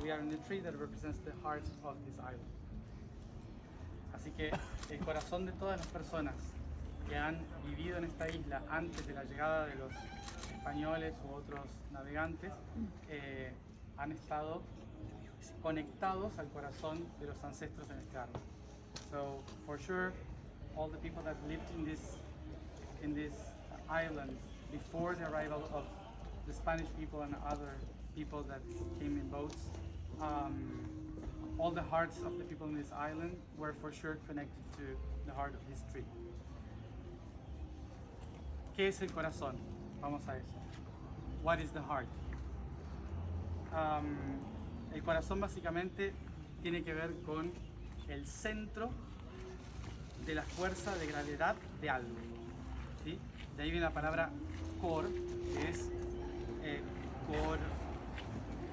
we are in the tree that represents the heart of this island. Así que el corazón de todas las personas que han vivido en esta isla antes de la llegada de los españoles u otros navegantes han estado conectados al corazón de los ancestros en este árbol. So for sure, all the people that lived in this island before the arrival of the Spanish people and other people that came in boats, all the hearts of the people in this island were for sure connected to the heart of this tree. ¿Qué es el corazón? Vamos a eso. What is the heart? El corazón básicamente tiene que ver con el centro de la fuerza de gravedad de algo, ¿sí? De ahí viene la palabra core, que es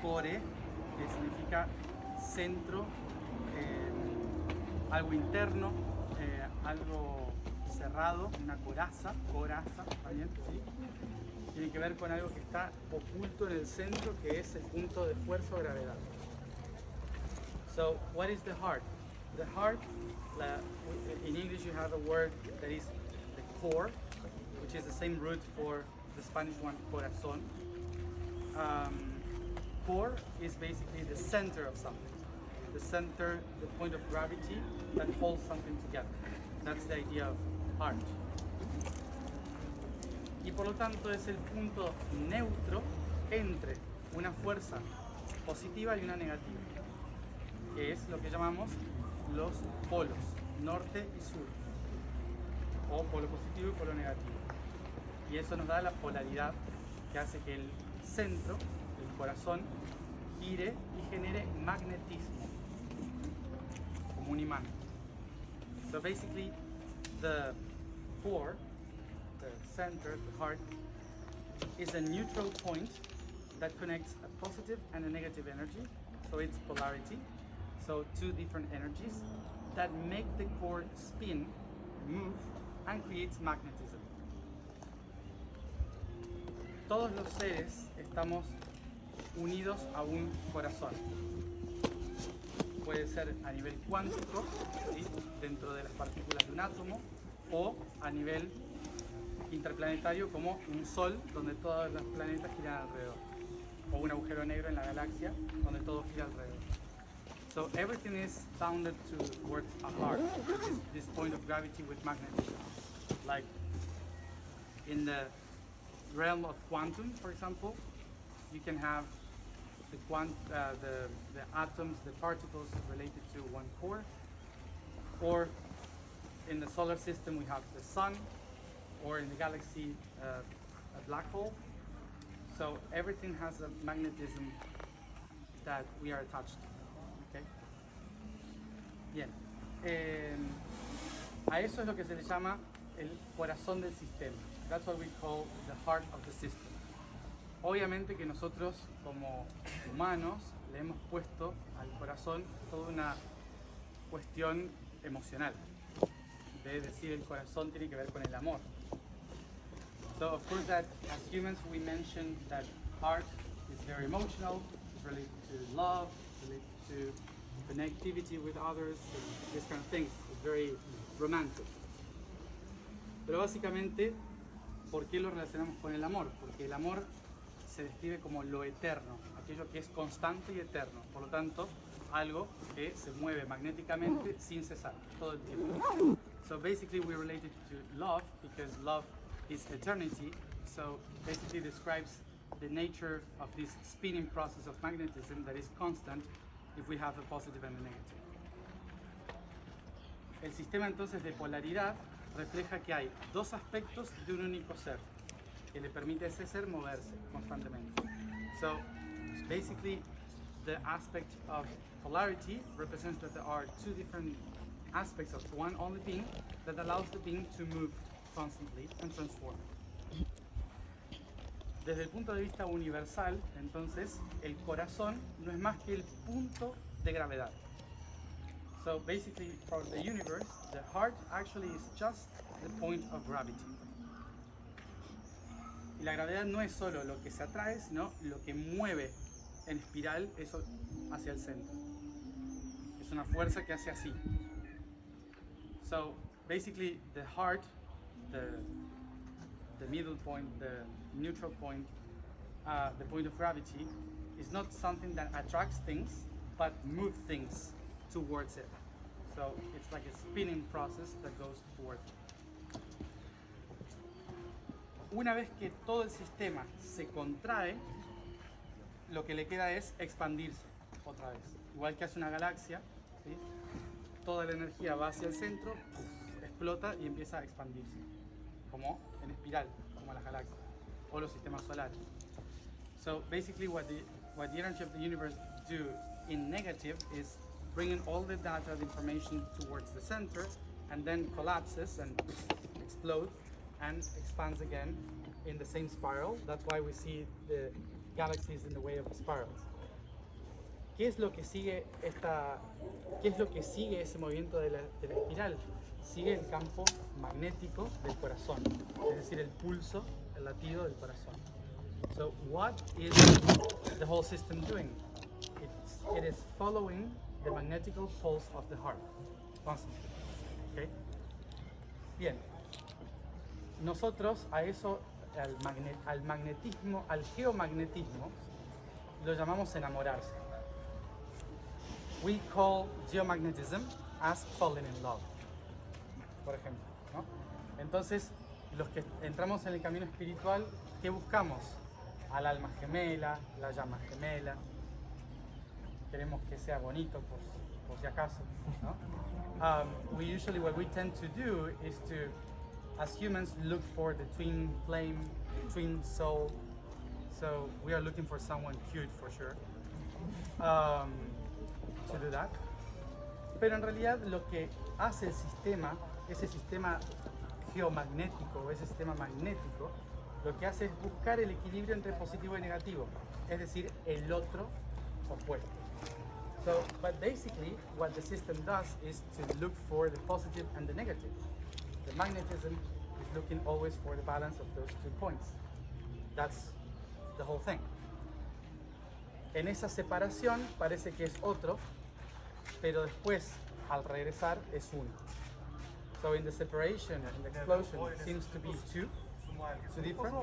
core, que significa centro, algo interno, algo cerrado, una coraza también, ¿sí? Tiene que ver con algo que está oculto en el centro, que es el punto de fuerza o gravedad. So, what is the heart? The heart, in English you have a word that is the core, which is the same root for the Spanish one, corazón. Core is basically the center of something. The center, the point of gravity that holds something together. That's the idea of heart. Y por lo tanto es el punto neutro entre una fuerza positiva y una negativa, que es lo que llamamos los polos, norte y sur, o polo positivo y polo negativo. Y eso nos da la polaridad que hace que el centro, el corazón, gire y genere magnetismo, como un imán. So basically, the core, the center, the heart, is a neutral point that connects a positive and a negative energy. So it's polarity. So two different energies that make the core spin, move, and creates magnetism. Todos los seres estamos unidos a un corazón. Puede ser a nivel cuántico, ¿sí? Dentro de las partículas de un átomo, o a nivel interplanetario como un sol donde todos los planetas giran alrededor, o un agujero negro en la galaxia donde todo gira alrededor. So everything is bounded towards a heart, which is this point of gravity with magnetism. Like in the realm of quantum, for example, you can have the atoms, the particles related to one core, or in the solar system we have the sun, or in the galaxy a black hole. So everything has a magnetism that we are attached to. Okay. Bien. A eso es lo que se le llama el corazón del sistema. That's what we call the heart of the system. Obviamente que nosotros como humanos le hemos puesto al corazón toda una cuestión emocional. De decir el corazón tiene que ver con el amor. So of course that as humans we mentioned that heart is very emotional, it's related to love, related to connectivity with others, this kind of things. It's very romantic. Pero básicamente, ¿por qué lo relacionamos con el amor? Porque el amor se describe como lo eterno, aquello que es constante y eterno. Por lo tanto, algo que se mueve magnéticamente sin cesar, todo el tiempo. So basically we relate it to love because love is eternity. So basically describes the nature of this spinning process of magnetism that is constant if we have a positive and a negative. El sistema entonces de polaridad refleja que hay dos aspectos de un único ser que le permite a ese ser moverse constantemente. So basically the aspect of polarity represents that there are two different aspects of one only being that allows the being to move constantly and transform. Desde el punto de vista universal, entonces, el corazón no es más que el punto de gravedad. So basically, for the universe, the heart actually is just the point of gravity. Y la gravedad no es solo lo que se atrae, sino lo que mueve en espiral eso hacia el centro. Es una fuerza que hace así. So basically the heart, the middle point, the neutral point, the point of gravity is not something that attracts things, but moves things towards it. So it's like a spinning process that goes towards it. Una vez que todo el sistema se contrae, lo que le queda es expandirse otra vez. Igual que hace una galaxia, ¿sí? Toda la energía va hacia el centro, explota y empieza a expandirse, como en espiral, como las galaxias o los sistemas solares. So basically what the energy of the universe do in negative is bringing all the data, the information towards the center, and then collapses and explodes and expands again in the same spiral. That's why we see the galaxies in the way of spirals. ¿Qué es lo que sigue ese movimiento de la espiral? Sigue el campo magnético del corazón, es decir, el pulso, el latido del corazón. So what is the whole system doing? It is following the magnetical pulse of the heart constantly. Okay? Bien. Nosotros a eso, al magnetismo, al geomagnetismo, lo llamamos enamorarse. We call geomagnetism as falling in love, por ejemplo, ¿no? Entonces, los que entramos en el camino espiritual, ¿qué buscamos? Al alma gemela, la llama gemela. Queremos que sea bonito por si acaso, ¿no? What we tend to do is to, as humans, look for the twin flame, twin soul. So we are looking for someone cute for sure. To do that. Pero en realidad lo que hace el sistema, ese sistema geomagnético, ese sistema magnético, lo que hace es buscar el equilibrio entre positivo y negativo, es decir, el otro opuesto. So, but basically what the system does is to look for the positive and the negative. The magnetism is looking always for the balance of those 2 points. That's the whole thing. En esa separación parece que es otro, pero después, al regresar, es uno. So in the separation, in the explosion, it seems to be two different,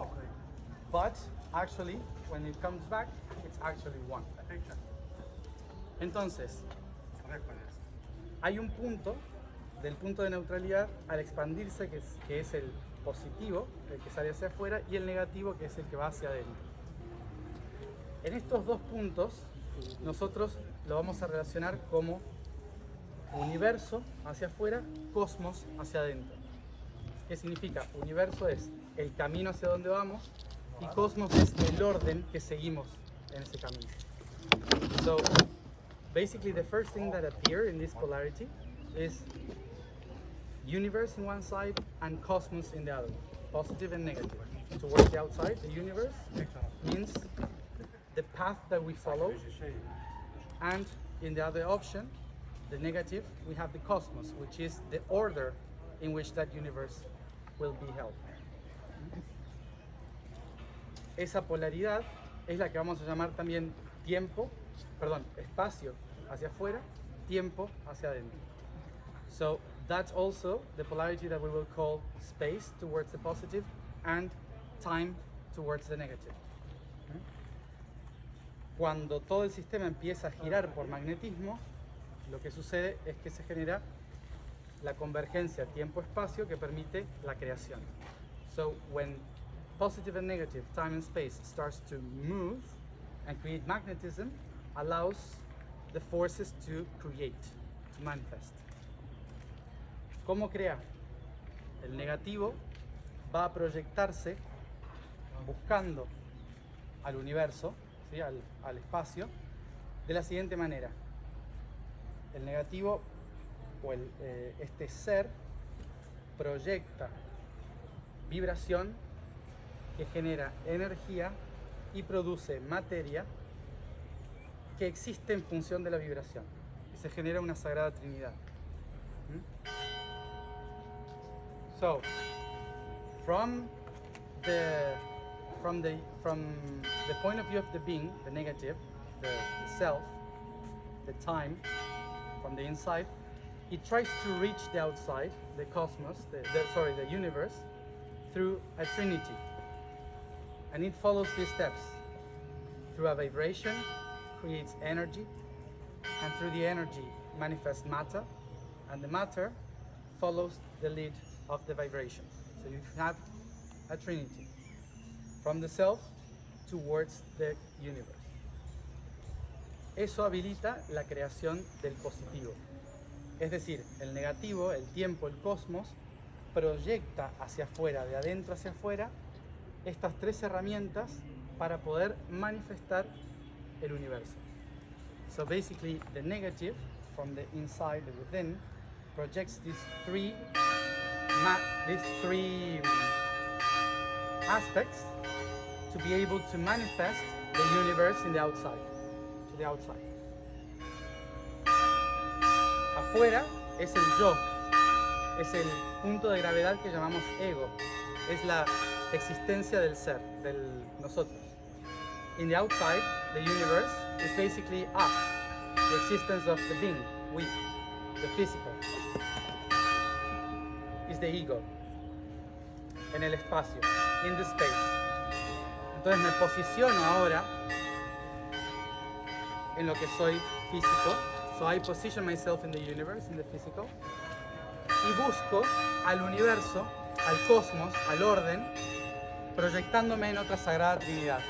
but actually, when it comes back, it's actually one. Entonces, hay un punto, del punto de neutralidad, al expandirse, que es el positivo, el que sale hacia afuera, y el negativo, que es el que va hacia adentro. En estos dos puntos, nosotros lo vamos a relacionar como universo hacia afuera, cosmos hacia adentro. ¿Qué significa? Universo es el camino hacia donde vamos y cosmos es el orden que seguimos en ese camino. So, basically the first thing that appears in this polarity is universe in one side and cosmos in the other, positive and negative. Towards the outside, the universe means the path that we follow, and in the other option, the negative, we have the cosmos, which is the order in which that universe will be held. Esa polaridad es la que vamos a llamar también espacio hacia afuera, tiempo hacia adentro. So that's also the polarity that we will call space towards the positive and time towards the negative. Cuando todo el sistema empieza a girar por magnetismo, lo que sucede es que se genera la convergencia tiempo-espacio que permite la creación. So when positive and negative, time and space, starts to move and create magnetism, allows the forces to create, to manifest. ¿Cómo crea? El negativo va a proyectarse buscando al universo, ¿sí? al espacio, de la siguiente manera. El negativo o este ser proyecta vibración que genera energía y produce materia que existe en función de la vibración. Y se genera una sagrada trinidad. So, from the point of view of the being, the negative, the self, the time, from the inside, it tries to reach the outside, the cosmos, the universe, through a trinity. And it follows these steps. Through a vibration, creates energy, and through the energy manifests matter, and the matter follows the lead of the vibration. So you have a trinity, from the self towards the universe. Eso habilita la creación del positivo. Es decir, el negativo, el tiempo, el cosmos, proyecta hacia afuera, de adentro hacia afuera, estas tres herramientas para poder manifestar el universo. So basically, the negative, from the inside, the within, projects these three aspects to be able to manifest the universe in the outside, to the outside. Afuera es el yo, es el punto de gravedad que llamamos ego, es la existencia del ser, del nosotros. In the outside, the universe is basically us, the existence of the being, we, the physical. Is the ego, en el espacio, in the space. Entonces me posiciono ahora en lo que soy físico. So I position myself in the universe, in the physical. Y busco al universo, al cosmos, al orden, proyectándome en otra sagrada trinidad.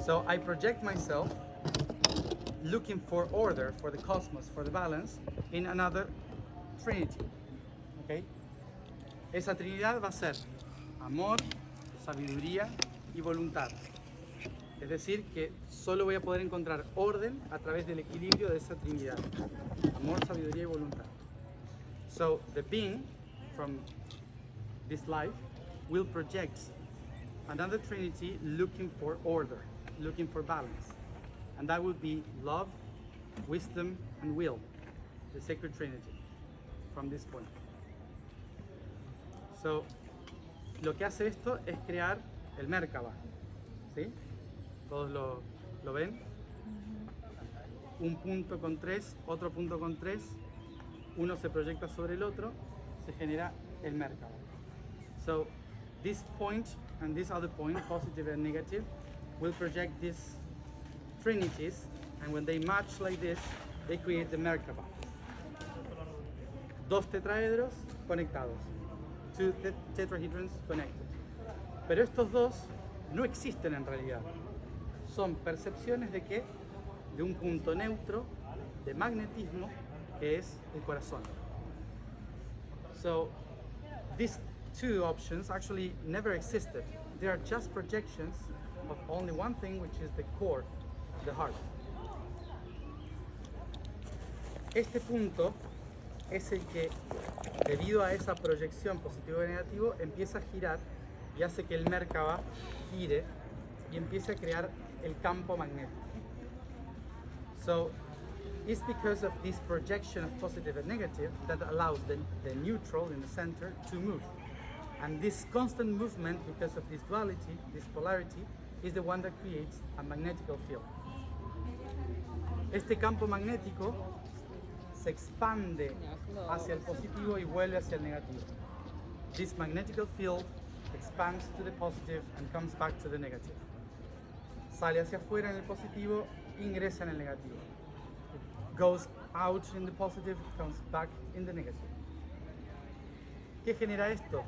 So I project myself looking for order, for the cosmos, for the balance, in another trinity. Okay? Esa trinidad va a ser amor, sabiduría y voluntad. Es decir, que solo voy a poder encontrar orden a través del equilibrio de esa trinidad. Amor, sabiduría y voluntad. So the being from this life will project another trinity looking for order, looking for balance. And that would be love, wisdom, and will, the sacred trinity, from this point. So, lo que hace esto es crear el Merkaba, ¿sí? ¿Todos lo ven? Un punto con tres, otro punto con tres, uno se proyecta sobre el otro, se genera el Merkaba. So, this point and this other point, positive and negative, will project these trinities, and when they match like this, they create the Merkaba. Dos tetraedros conectados. Two tetrahedrons connected. Pero estos dos no existen en realidad. Son percepciones de qué? De un punto neutro de magnetismo que es el corazón. So these two options actually never existed. They are just projections of only one thing, which is the core, the heart. Este punto es el que, debido a esa proyección positivo y negativo, empieza a girar y hace que el Merkaba gire y empiece a crear el campo magnético. So, it's because of this projection of positive and negative that allows the neutral in the center to move. And this constant movement, because of this duality, this polarity, is the one that creates a magnetical field. Este campo magnético se expande hacia el positivo y vuelve hacia el negativo. This magnetical field expands to the positive and comes back to the negative. Sale hacia afuera en el positivo, ingresa en el negativo. It goes out in the positive, comes back in the negative. ¿Qué genera esto?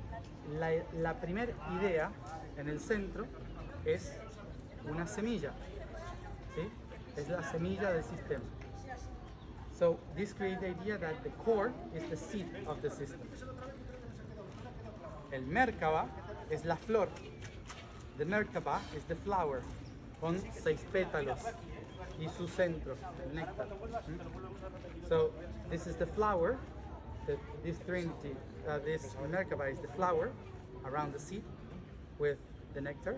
La primera idea en el centro es una semilla, ¿sí? Es la semilla del sistema. So this creates the idea that the core is the seed of the system. El Merkaba es la flor. The Merkaba is the flower, con 6 pétalos y su centro, el néctar. So this is the flower. This trinity, this Merkaba is the flower around the seed with the nectar.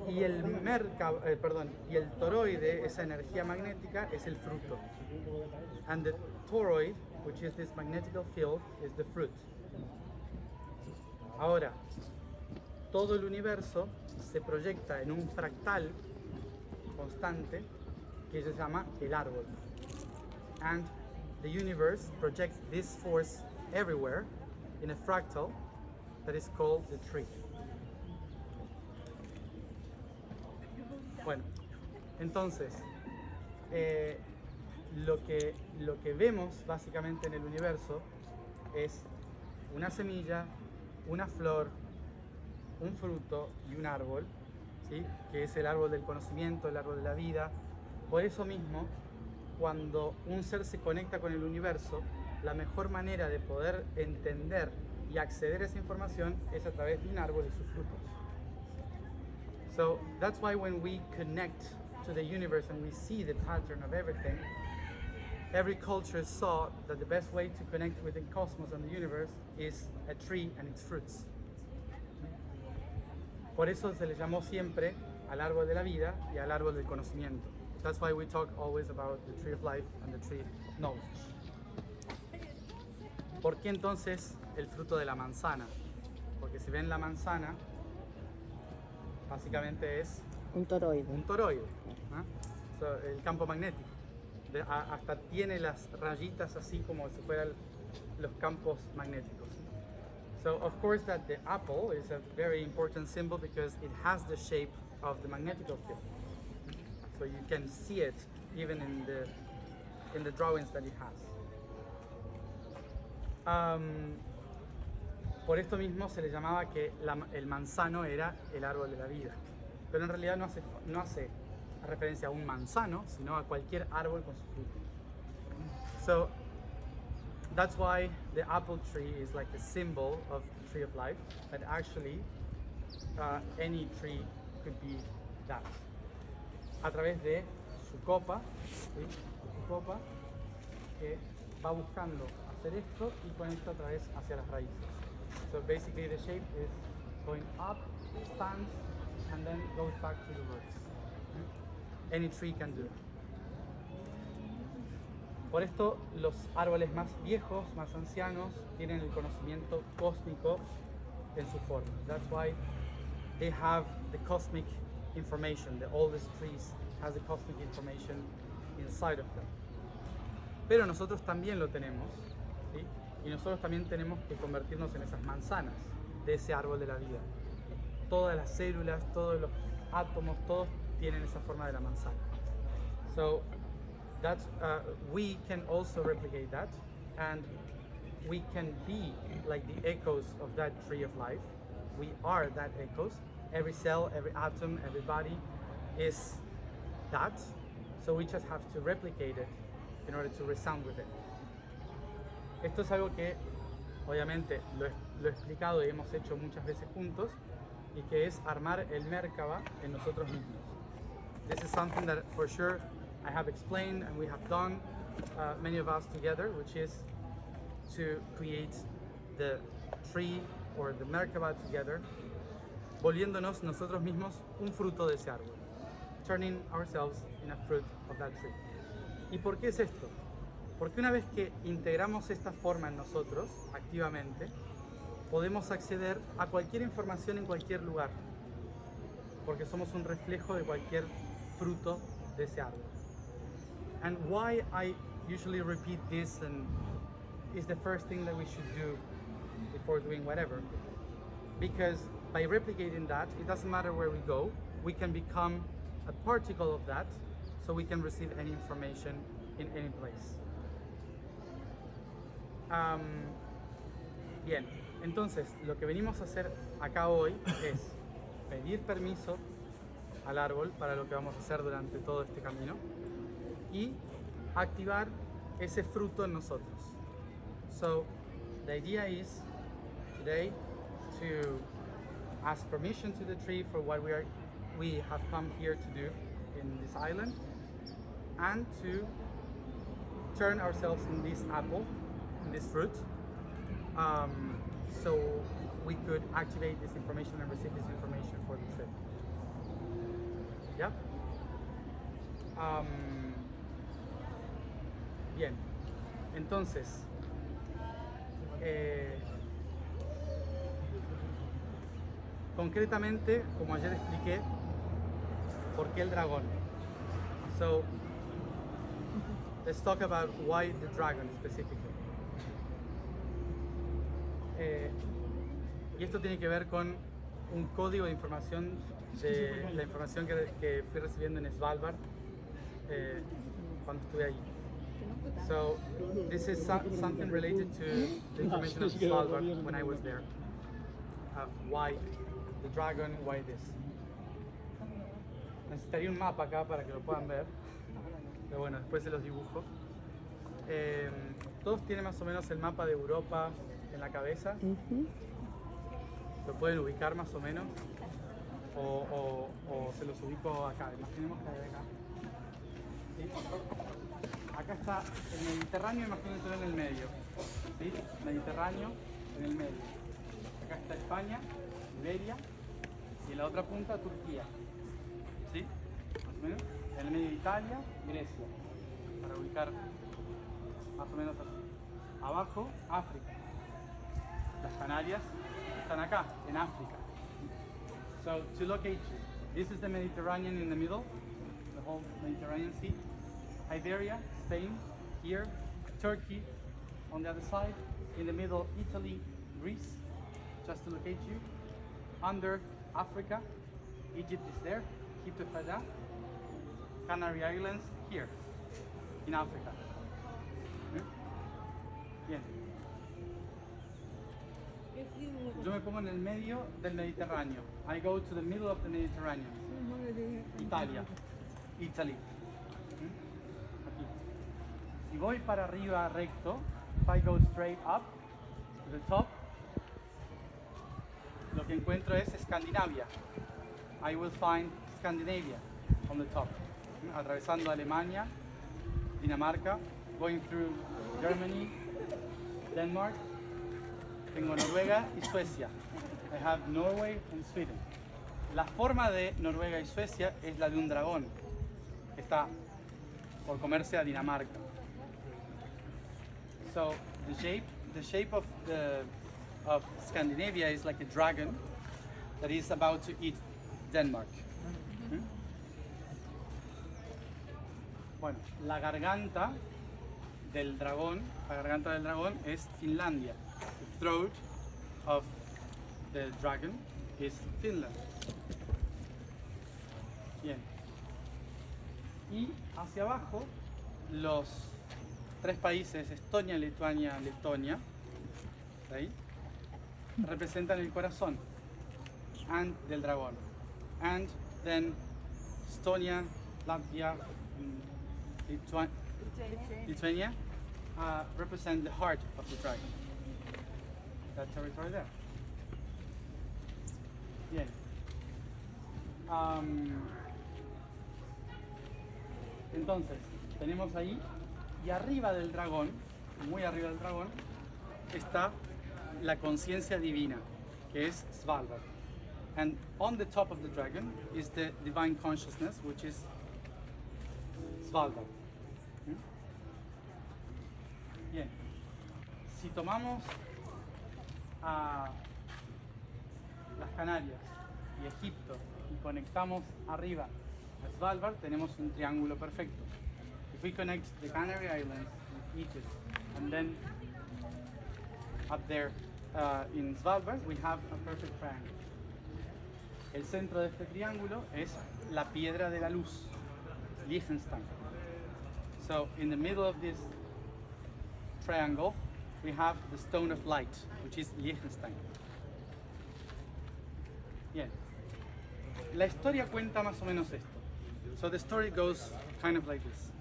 Y el y el toroide, esa energía magnética, es el fruto. And the toroid, which is this magnetical field, is the fruit. Ahora, todo el universo se proyecta en un fractal constante que se llama el árbol. And the universe projects this force everywhere in a fractal that is called the tree. Bueno, entonces, lo que vemos básicamente en el universo es una semilla, una flor, un fruto y un árbol, ¿sí? Que es el árbol del conocimiento, el árbol de la vida. Por eso mismo, cuando un ser se conecta con el universo, la mejor manera de poder entender y acceder a esa información es a través de un árbol y sus frutos. So that's why when we connect to the universe and we see the pattern of everything, every culture saw that the best way to connect with the cosmos and the universe is a tree and its fruits. Por eso se le llamó siempre al árbol de la vida y al árbol del conocimiento. That's why we talk always about the tree of life and the tree of knowledge. ¿Por qué entonces el fruto de la manzana? Porque si ven la manzana, básicamente es Un toroide. un toroide, ¿no? So, el campo magnético. Hasta tiene las rayitas así como si fueran los campos magnéticos. So of course that the apple is a very important symbol because it has the shape of the magnetic field. So you can see it even in the drawings that it has. Por esto mismo se le llamaba que el manzano era el árbol de la vida. Pero en realidad no hace referencia a un manzano, sino a cualquier árbol con su fruto. So that's why the apple tree is like a symbol of the tree of life, but actually any tree could be that. A través de su copa, ¿sí? Su copa que va buscando hacer esto y conecta otra vez hacia las raíces. So basically the shape is going up, expands, and then goes back to the roots. Any tree can do it. Por esto los árboles más viejos, más ancianos, tienen el conocimiento cósmico en su forma. That's why they have the cosmic information. The oldest trees has the cosmic information inside of them. Pero nosotros también lo tenemos, ¿sí? Y nosotros también tenemos que convertirnos en esas manzanas de ese árbol de la vida. Todas las células, todos los átomos, todos tienen esa forma de la manzana. So that's we can also replicate that, and we can be like the echoes of that tree of life. We are that echoes. Every cell, every atom, every body is that. So we just have to replicate it in order to resound with it. Esto es algo que obviamente lo he explicado y hemos hecho muchas veces juntos, y que es armar el Merkaba en nosotros mismos. This is something that for sure I have explained and we have done, many of us together, which is to create the tree or the Merkaba together, volviéndonos nosotros mismos un fruto de ese árbol, turning ourselves in a fruit of that tree. ¿Y por qué es esto? Porque una vez que integramos esta forma en nosotros activamente, podemos acceder a cualquier información en cualquier lugar, porque somos un reflejo de cualquier fruto de ese árbol. And why I usually repeat this and is the first thing that we should do before doing whatever, because by replicating that, it doesn't matter where we go, we can become a particle of that, so we can receive any information in any place. Bien, entonces lo que venimos a hacer acá hoy es pedir permiso al árbol para lo que vamos a hacer durante todo este camino y activar ese fruto en nosotros. So the idea is today to ask permission to the tree for what we have come here to do in this island, and to turn ourselves in this apple, in this fruit, so we could activate this information and receive this information for the trip. Yeah? Bien, entonces, concretamente, como ayer expliqué, ¿por qué el dragón? So, let's talk about why the dragon specifically. Y esto tiene que ver con un código de información de la información que fui recibiendo en Svalbard cuando estuve allí. So this is something related to the information of Svalbard when I was there. Why the dragon, why this. Necesitaría un mapa acá para que lo puedan ver, pero bueno, después se los dibujo. Todos tienen más o menos el mapa de Europa en la cabeza. Lo pueden ubicar más o menos, o se los ubico acá. Imaginemos que hay acá. ¿Sí? Acá está el Mediterráneo, imagínense en el medio. ¿Sí? Mediterráneo en el medio. Acá está España, Iberia, y en la otra punta Turquía. ¿Sí? Más o menos. En el medio Italia, Grecia. Para ubicar más o menos así. Abajo, África. Las Canarias están acá, en África. So, to locate you, this is the Mediterranean in the middle, the whole Mediterranean Sea. Iberia, Spain, here, Turkey on the other side, in the middle, Italy, Greece, just to locate you. Under Africa, Egypt is there, Egipto está allá. Canary Islands, here, in Africa. Bien. Yo me pongo en el medio del Mediterráneo. I go to the middle of the Mediterranean. Italia. Italy. Aquí. Si voy para arriba recto, if I go straight up to the top, lo que encuentro es Escandinavia. I will find Scandinavia on the top. Atravesando Alemania, Dinamarca, going through Germany, Denmark. Tengo Noruega y Suecia. I have Norway and Sweden. La forma de Noruega y Suecia es la de un dragón que está por comerse a Dinamarca. So the shape of Scandinavia is like a dragon that is about to eat Denmark. Bueno, la garganta del dragón es Finlandia. The throat of the dragon is Finland. Bien. Y hacia abajo, los tres países, Estonia, Lituania, Letonia, ¿ahí? Representan el corazón and del dragón. And then Estonia, Latvia, Lithuania represent the heart of the dragon. That territory there. Bien. Entonces, tenemos ahí, y arriba del dragón, muy arriba del dragón, está la conciencia divina, que es Svalbard. And on the top of the dragon is the divine consciousness, which is Svalbard. Bien. Si tomamos a las Canarias y Egipto y conectamos arriba a Svalbard, tenemos un triángulo perfecto. If we connect the Canary Islands with Egypt and then up there in Svalbard, we have a perfect triangle. El centro de este triángulo es la piedra de la luz, Liechtenstein. So in the middle of this triangle, we have the stone of light, which is Liechtenstein. Bien. La historia cuenta más o menos esto. So the story goes kind of like this.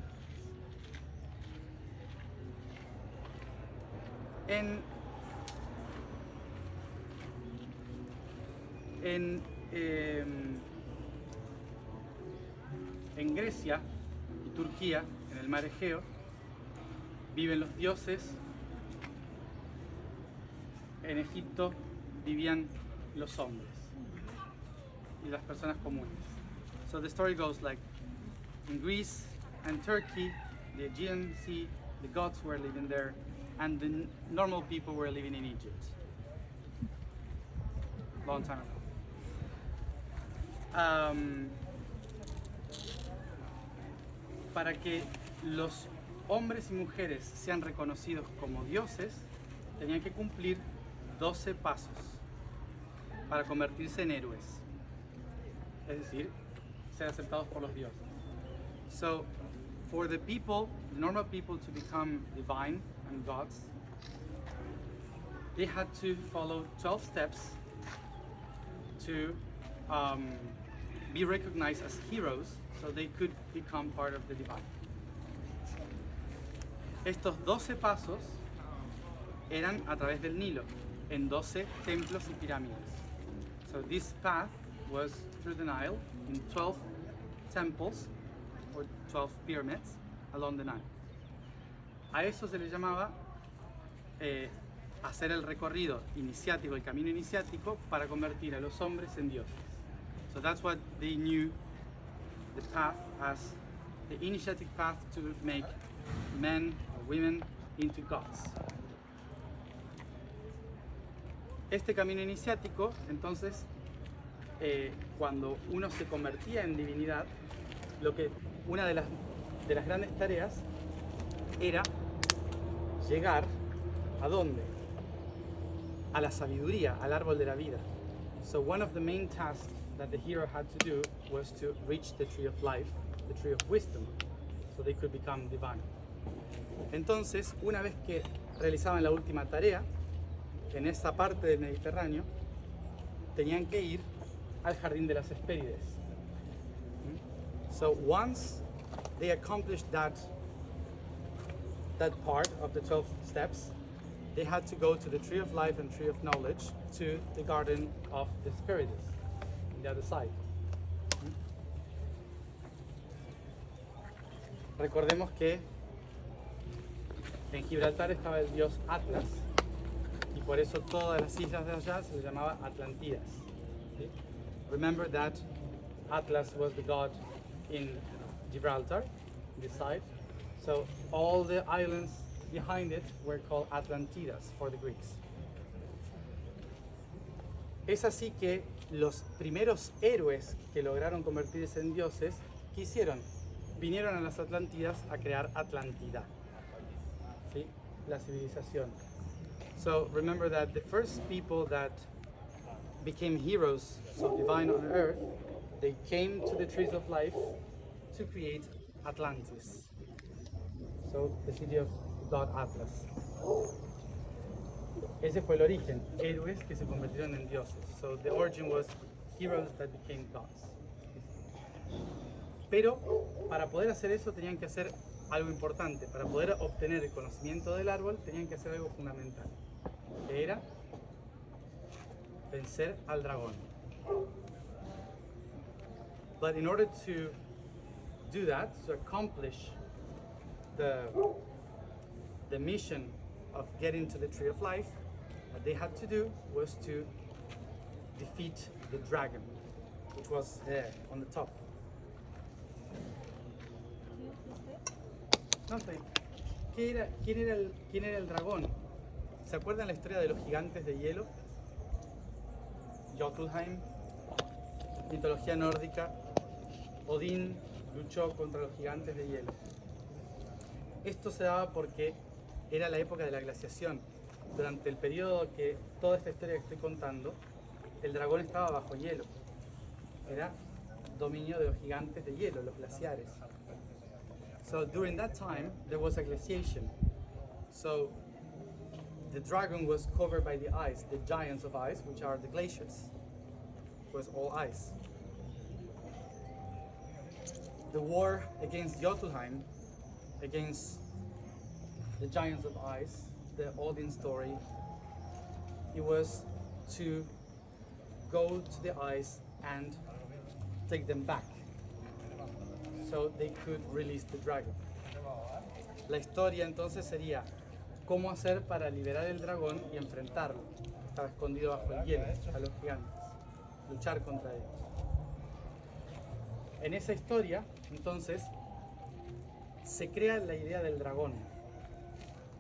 En Grecia y Turquía, en el mar Egeo, viven los dioses. En Egipto vivían los hombres y las personas comunes. So the story goes like, in Greece and Turkey, the Aegean Sea, the gods were living there, and the normal people were living in Egypt. Long time ago. para que los hombres y mujeres sean reconocidos como dioses, tenían que cumplir 12 pasos para convertirse en héroes, es decir, ser aceptados por los dioses. So, for the people, the normal people, to become divine and gods, they had to follow 12 steps to be recognized as heroes, so they could become part of the divine. Estos 12 pasos eran a través del Nilo, en 12 templos y pirámides. So this path was through the Nile in 12 temples or 12 pyramids along the Nile. A eso se le llamaba hacer el recorrido iniciático, el camino iniciático para convertir a los hombres en dioses. So that's what they knew the path as, the initiatic path to make men or women into gods. Este camino iniciático, entonces, cuando uno se convertía en divinidad, una de las grandes tareas era llegar ¿a dónde? A la sabiduría, al árbol de la vida. So one of the main tasks that the hero had to do was to reach the tree of life, the tree of wisdom, so they could become divine. Entonces, una vez que realizaban la última tarea, en esa parte del Mediterráneo, tenían que ir al jardín de las Hespérides. So once they accomplished that part of the 12 steps, they had to go to the tree of life and tree of knowledge to the garden of the Hesperides on the other side. Recordemos que en Gibraltar estaba el dios Atlas y por eso todas las islas de allá se les llamaba Atlantidas. ¿Sí? Remember that Atlas was the god in Gibraltar, this side. So all the islands behind it were called Atlantidas for the Greeks. Es así que los primeros héroes que lograron convertirse en dioses, ¿qué hicieron? Vinieron a las Atlantidas a crear Atlántida, ¿sí? La civilización. So remember that the first people that became heroes, so divine on earth, they came to the trees of life to create Atlantis. So the city of God Atlas. Ese fue el origen, héroes que se convirtieron en dioses. So the origin was heroes that became gods. Pero para poder hacer eso tenían que hacer algo importante. Para poder obtener el conocimiento del árbol tenían que hacer algo fundamental, que era vencer al dragón. But in order to do that, to accomplish the mission of getting to the tree of life, what they had to do was to defeat the dragon, which was there on the top. No sé, ¿quién era el dragón? ¿Se acuerdan la historia de los gigantes de hielo? Jotunheim, mitología nórdica. Odín luchó contra los gigantes de hielo. Esto se daba porque era la época de la glaciación. Durante el periodo que toda esta historia que estoy contando, el dragón estaba bajo hielo. Era dominio de los gigantes de hielo, los glaciares. So during that time, there was a glaciation. So the dragon was covered by the ice, the giants of ice, which are the glaciers. It was all ice. The war against Jotunheim, against the giants of ice, the Odin story, it was to go to the ice and take them back, so they could release the dragon. La historia entonces sería cómo hacer para liberar el dragón y enfrentarlo. Estaba escondido bajo el hielo, a los gigantes, luchar contra ellos. En esa historia, entonces, se crea la idea del dragón.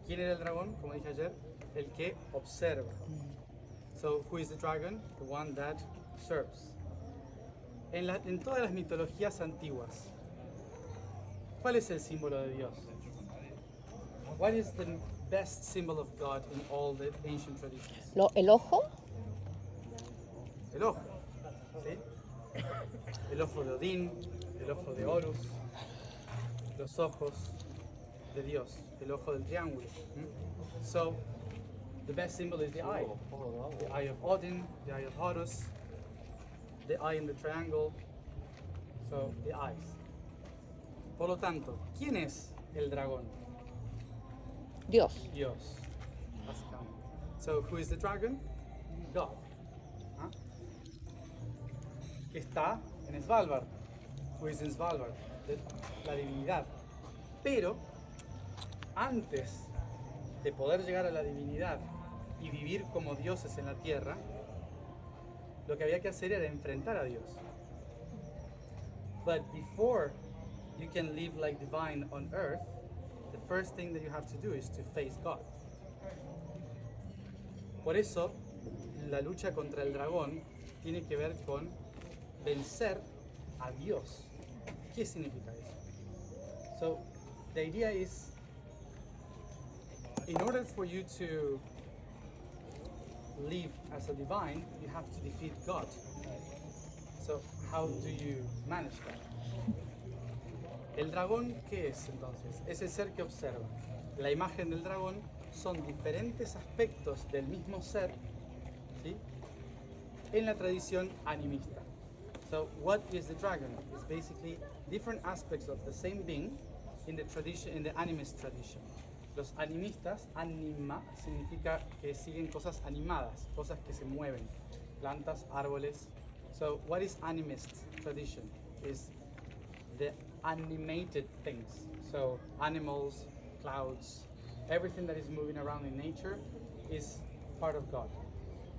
¿Quién era el dragón? Como dije ayer, el que observa. So, who is the dragon? The one that serves. En todas las mitologías antiguas, ¿cuál es el símbolo de Dios? What is the best symbol of God in all the ancient traditions? El ojo, El ojo, ¿sí? El ojo de Odín, el ojo de Horus, los ojos de Dios, el ojo del triángulo. So, the best symbol is the eye. The eye of Odin, the eye of Horus, the eye in the triangle. So, the eyes. Por lo tanto, ¿quién es el dragón? Dios. Dios, básicamente. So, who is the dragon? God. ¿Ah? Que está en Svalbard. Who is in Svalbard? La divinidad. Pero, antes de poder llegar a la divinidad y vivir como dioses en la tierra, lo que había que hacer era enfrentar a Dios. But before you can live like divine on earth, the first thing that you have to do is to face God. Por eso, la lucha contra el dragón tiene que ver con vencer a Dios. ¿Qué significa eso? So, the idea is, in order for you to live as a divine, you have to defeat God. So, how do you manage that? ¿El dragón qué es entonces? Es el ser que observa. La imagen del dragón son diferentes aspectos del mismo ser, ¿sí? En la tradición animista. So, what is the dragon? It's basically different aspects of the same being in the tradition, in the animist tradition. Los animistas, anima, significa que siguen cosas animadas, cosas que se mueven, plantas, árboles. So, what is animist tradition? Is the animated things. So, animals, clouds, everything that is moving around in nature is part of God.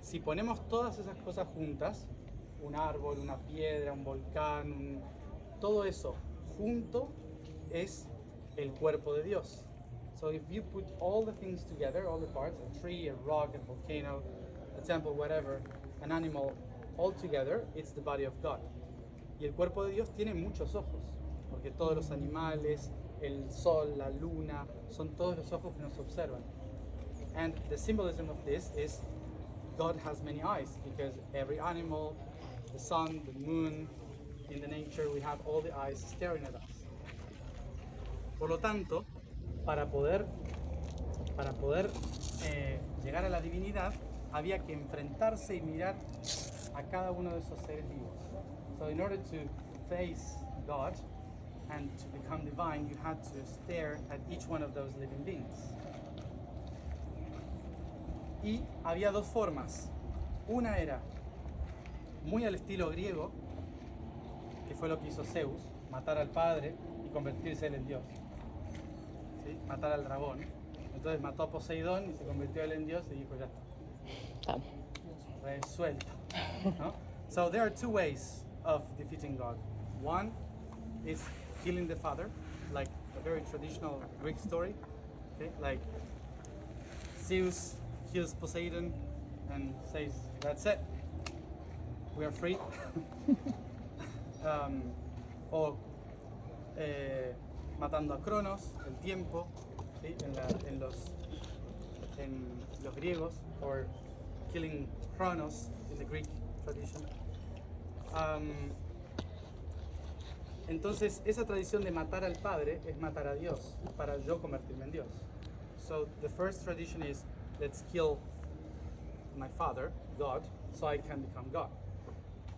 Si ponemos todas esas cosas juntas, un árbol, una piedra, un volcán, todo eso junto es el cuerpo de Dios. So if you put all the things together, all the parts, a tree, a rock, a volcano, a temple, whatever, an animal, all together, it's the body of God. Y el cuerpo de Dios tiene muchos ojos, porque todos los animales, el sol, la luna, son todos los ojos que nos observan. And the symbolism of this is God has many eyes, because every animal, the sun, the moon, in the nature, we have all the eyes staring at us. Por lo tanto, para poder llegar a la divinidad, había que enfrentarse y mirar a cada uno de esos seres vivos. So in order to face God and to become divine, you had to stare at each one of those living beings. Y había dos formas. Una era muy al estilo griego, que fue lo que hizo Zeus, matar al padre y convertirse él en Dios. ¿Sí? Matar al dragón. Entonces mató a Poseidón y se convirtió él en Dios y dijo, ya está. Resuelto. ¿No? So there are two ways of defeating God. One is killing the father, like a very traditional Greek story. Okay? Like Zeus kills Poseidon and says, that's it, we are free. O matando a Cronos, el tiempo, ¿sí? en los griegos, or killing Cronos in the Greek tradition. Entonces, esa tradición de matar al padre es matar a Dios, para yo convertirme en Dios. So, the first tradition is, let's kill my father, God, so I can become God.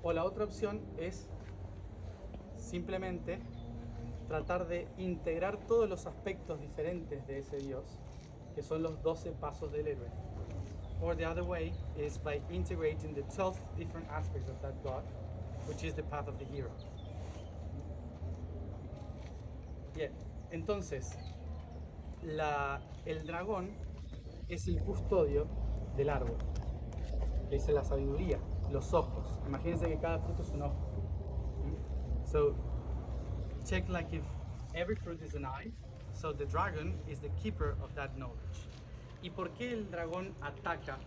O la otra opción es simplemente tratar de integrar todos los aspectos diferentes de ese Dios, que son los 12 pasos del héroe. Or the other way is by integrating the 12 different aspects of that God, which is the path of the hero. Bien, entonces, el dragón es el custodio del árbol, que es la sabiduría, los ojos. Imagínense que cada fruto es un ojo. So, check like if every fruit is an eye, so the dragon is the keeper of that knowledge. ¿Y por qué el dragón ataca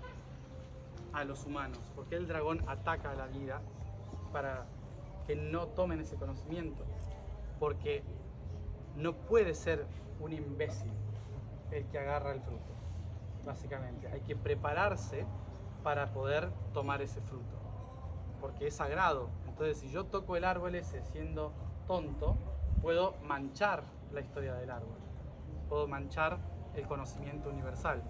a los humanos? ¿Por qué el dragón ataca a la vida para que no tomen ese conocimiento, porque no puede ser un imbécil el que agarra el fruto, básicamente. Hay que prepararse para poder tomar ese fruto, porque es sagrado. Entonces, si yo toco el árbol ese siendo tonto, puedo manchar la historia del árbol, puedo manchar el conocimiento universal.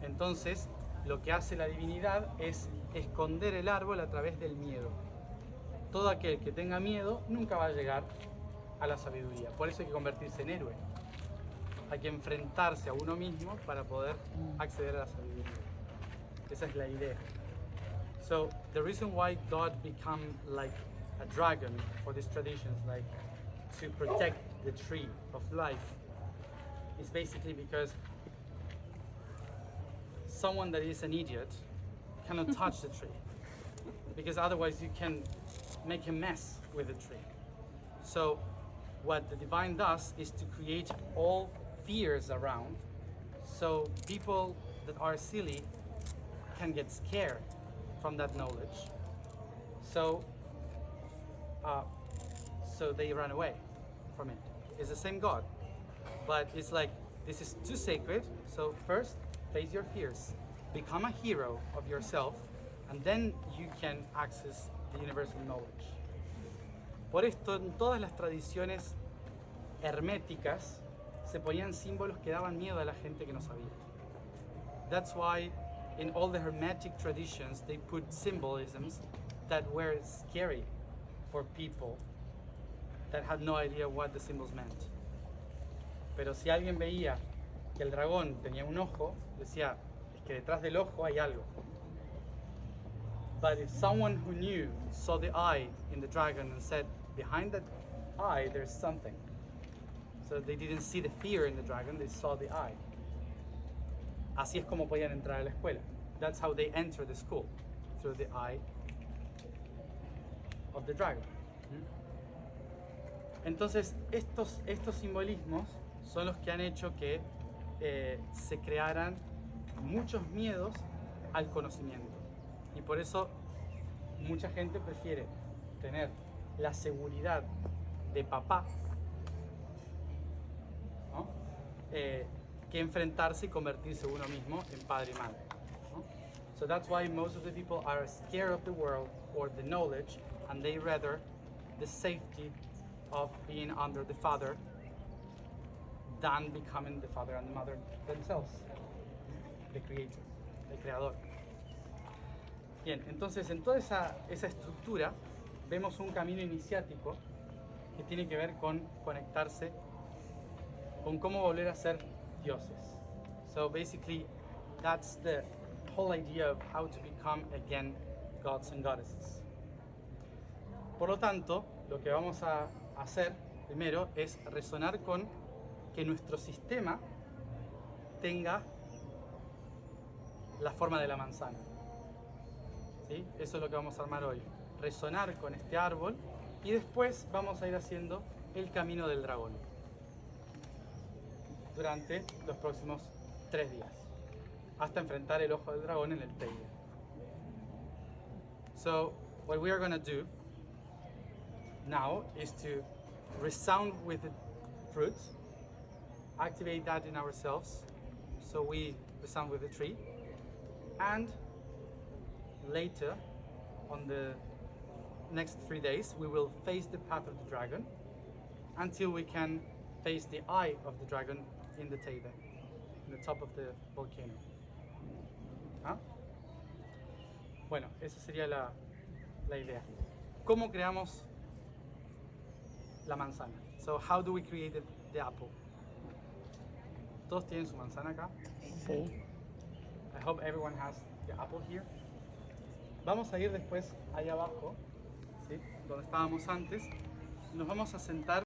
Entonces, lo que hace la divinidad es esconder el árbol a través del miedo. Todo aquel que tenga miedo nunca va a llegar a la sabiduría. Por eso hay que convertirse en héroe. Hay que enfrentarse a uno mismo para poder acceder a la sabiduría. Esa es la idea. So, the reason why God became like a dragon for these traditions, like to protect the tree of life, is basically because someone that is an idiot cannot touch the tree, because otherwise you can make a mess with the tree. So what the divine does is to create all fears around, so people that are silly can get scared from that knowledge, so they run away from it. It's the same God, but it's like, this is too sacred, so first face your fears, become a hero of yourself, and then you can access the universal knowledge. Por esto, en todas las tradiciones herméticas se ponían símbolos que daban miedo a la gente que no sabía. That's why in all the hermetic traditions they put symbolisms that were scary for people that had no idea what the symbols meant. Pero si alguien veía que el dragón tenía un ojo, decía, es que detrás del ojo hay algo. But if someone who knew saw the eye in the dragon and said, behind that eye there's something. So they didn't see the fear in the dragon, they saw the eye. Así es como podían entrar a la escuela. That's how they enter the school, through the eye of the dragon. Entonces, estos simbolismos son los que han hecho que se crearan muchos miedos al conocimiento. Y por eso mucha gente prefiere tener la seguridad de papá, ¿no? Que enfrentarse y convertirse uno mismo en padre y madre, ¿no? So that's why most of the people are scared of the world or the knowledge, and they rather the safety of being under the father than becoming the father and the mother themselves, the creator, el creador. Bien, entonces en toda esa estructura vemos un camino iniciático que tiene que ver con conectarse con cómo volver a ser dioses. So basically that's the whole idea of how to become again gods and goddesses. Por lo tanto, lo que vamos a hacer primero es resonar con que nuestro sistema tenga la forma de la manzana. ¿Sí? Eso es lo que vamos a armar hoy. Resonar con este árbol y después vamos a ir haciendo el camino del dragón durante los próximos 3 días hasta enfrentar el ojo del dragón en el Teide. So what we are going to do now is to resound with the fruits, activate that in ourselves, so we resound with the tree, and later on the next 3 days we will face the path of the dragon until we can face the eye of the dragon in the Teide, in the top of the volcano. ¿Ah? Bueno, esa sería la idea. ¿Cómo creamos la manzana? So how do we create the apple? ¿Todos tienen su manzana acá? Sí. I hope everyone has the apple here. Vamos a ir después allá abajo, ¿sí? Donde estábamos antes. Nos vamos a sentar